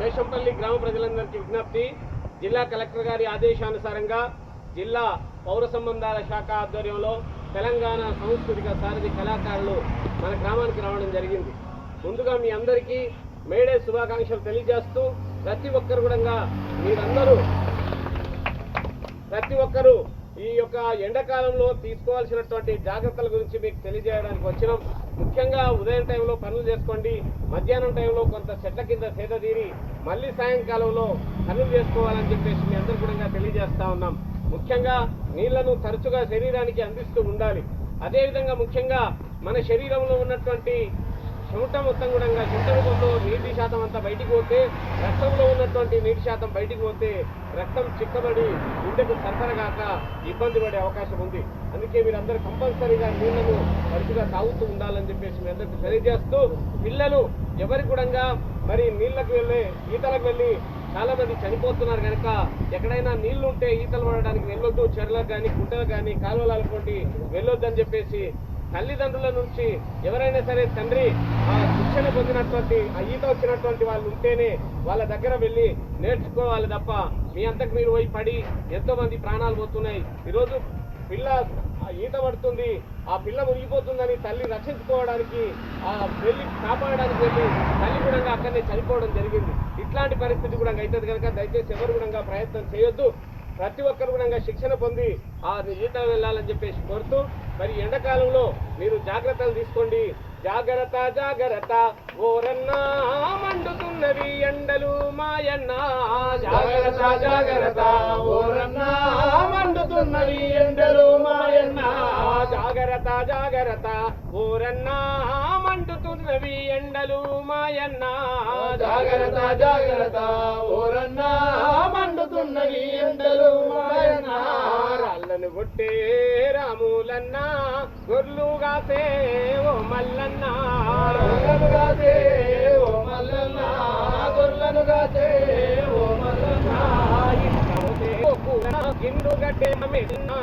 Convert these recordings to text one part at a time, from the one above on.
వేషంపల్లి గ్రామ ప్రజలందరికీ విజ్ఞప్తి, జిల్లా కలెక్టర్ గారి ఆదేశానుసారంగా జిల్లా పౌర సంబంధాల శాఖ ఆధ్వర్యంలో తెలంగాణ సాంస్కృతిక సారథి కళాకారులు మన గ్రామానికి రావడం జరిగింది. ముందుగా మీ అందరికీ మేడే శుభాకాంక్షలు తెలియజేస్తూ ప్రతి ఒక్కరూ ఈ యొక్క ఎండాకాలంలో తీసుకోవాల్సినటువంటి జాగ్రత్తల గురించి మీకు తెలియజేయడానికి వచ్చినాం. ముఖ్యంగా ఉదయం టైంలో పనులు చేసుకోండి, మధ్యాహ్నం టైంలో కొంత చెట్ల కింద సేద తీరి మళ్ళీ సాయంకాలంలో పనులు చేసుకోవాలని చెప్పేసి మీ అందరూ కూడా తెలియజేస్తా ఉన్నాం. ముఖ్యంగా నీళ్లను తరచుగా శరీరానికి అందిస్తూ ఉండాలి. అదేవిధంగా ముఖ్యంగా మన శరీరంలో ఉన్నటువంటి చెమట మొత్తం కూడా చెమట రూపంలో నీటి శాతం అంతా బయటికి పోతే, రక్తంలో ఉన్నటువంటి నీటి శాతం బయటికి పోతే రక్తం చిక్కబడి గుండెకు సరఫరాగాక ఇబ్బంది పడే అవకాశం ఉంది. అందుకే మీరందరూ కంపల్సరీగా నీళ్లను తరచుగా తాగుతూ ఉండాలని చెప్పేసి మీ అందరికీ తెలియజేస్తూ, పిల్లలు ఎవరి కూడా మరి నీళ్లకు ఈతలకు వెళ్ళి చాలా మంది చనిపోతున్నారు కనుక ఎక్కడైనా నీళ్లు ఉంటే ఈతలు పడడానికి వెళ్ళొద్దు. చెరువులకు కానీ కుంటలకు కానీ కాలువలనుకోండి వెళ్ళొద్దని చెప్పేసి తల్లిదండ్రుల నుంచి ఎవరైనా సరే తండ్రి శిక్షణ పొందినటువంటి ఈత వచ్చినటువంటి వాళ్ళు ఉంటేనే వాళ్ళ దగ్గర వెళ్ళి నేర్చుకోవాలి తప్ప మీ అంతకు మీరు పోయి పడి ఎంతో మంది ప్రాణాలు పోతున్నాయి. ఈరోజు పిల్ల ఈత పడుతుంది, ఆ పిల్ల మునిగిపోతుందని తల్లి రక్షించుకోవడానికి వెళ్ళి కాపాడడానికి వెళ్ళి తల్లి కూడా అక్కడనే చనిపోవడం జరిగింది. ఇట్లాంటి పరిస్థితి కూడా అవుతుంది కనుక దయచేసి ఎవరు కూడా ప్రయత్నం చేయొద్దు. ప్రతి ఒక్కరు కూడా శిక్షణ పొంది ఆ ఈత వెళ్ళాలని చెప్పేసి కోరుతూ, మరి ఎండాకాలంలో మీరు జాగ్రత్తలు తీసుకోండి. జాగ్రత్త జాగ్రత్త ఓరన్నా మండుతున్నవి ఎండలు మాయన్న, జాగ్రత్త జాగ్రత్త ఓరన్నా మండుతున్నవి ఎండలు మాయన్న, జాగ్రత్త జాగ్రత్త ఓరన్నా మండుతున్నవి ఎండలు మాయన్న, జాగ్రత్త జాగ్రత్త ఓరన్నా మండుతున్నవి ఎండలు మాయన్న, రాళ్ళను కొట్టే రాములన్నా గొర్లుగాసే ఓ మల్లన్న, గొర్రెలుగాసే ఓ మల్లన్న, గొర్రెలుగాసే ఓ మల్లన్న, ఇండు గడ్డే మెన్నా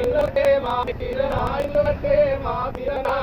ఇల్లు గట్టే మా పిరనా, ఇల్లు గట్టే మా పిరనా,